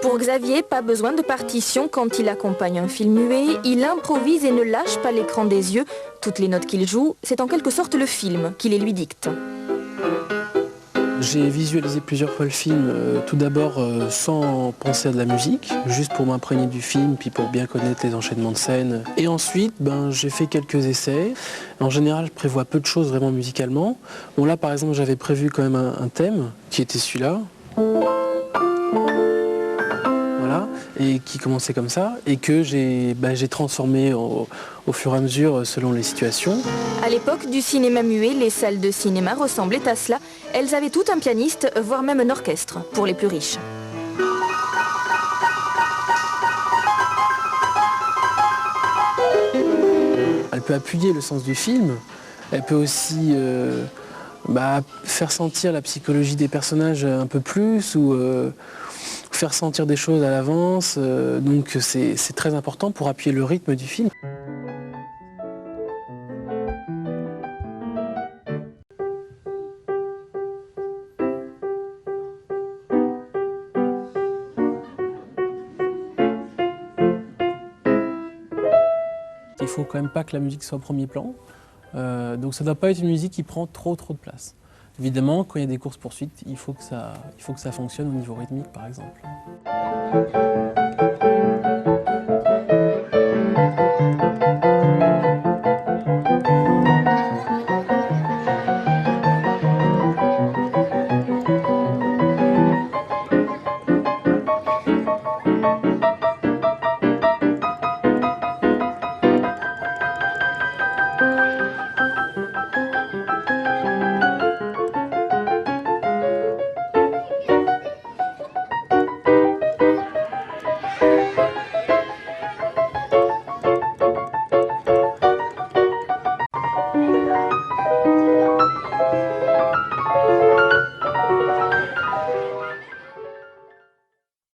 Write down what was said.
Pour Xavier, pas besoin de partition quand il accompagne un film muet, il improvise et ne lâche pas l'écran des yeux. Toutes les notes qu'il joue, c'est en quelque sorte le film qui les lui dicte. J'ai visualisé plusieurs fois le film, tout d'abord sans penser à de la musique, juste pour m'imprégner du film, puis pour bien connaître les enchaînements de scènes. Et ensuite, j'ai fait quelques essais. En général, je prévois peu de choses vraiment musicalement. Bon là, par exemple, j'avais prévu quand même un thème, qui était celui-là. Voilà, et qui commençait comme ça, et que j'ai transformé au fur et à mesure selon les situations. À l'époque du cinéma muet, les salles de cinéma ressemblaient à cela. Elles avaient tout un pianiste, voire même un orchestre, pour les plus riches. Elle peut appuyer le sens du film, elle peut aussi faire sentir la psychologie des personnages un peu plus, ou faire sentir des choses à l'avance, donc c'est très important pour appuyer le rythme du film. Il faut quand même pas que la musique soit au premier plan, donc ça ne doit pas être une musique qui prend trop de place. Évidemment, quand il y a des courses-poursuites, il faut que ça fonctionne au niveau rythmique, par exemple.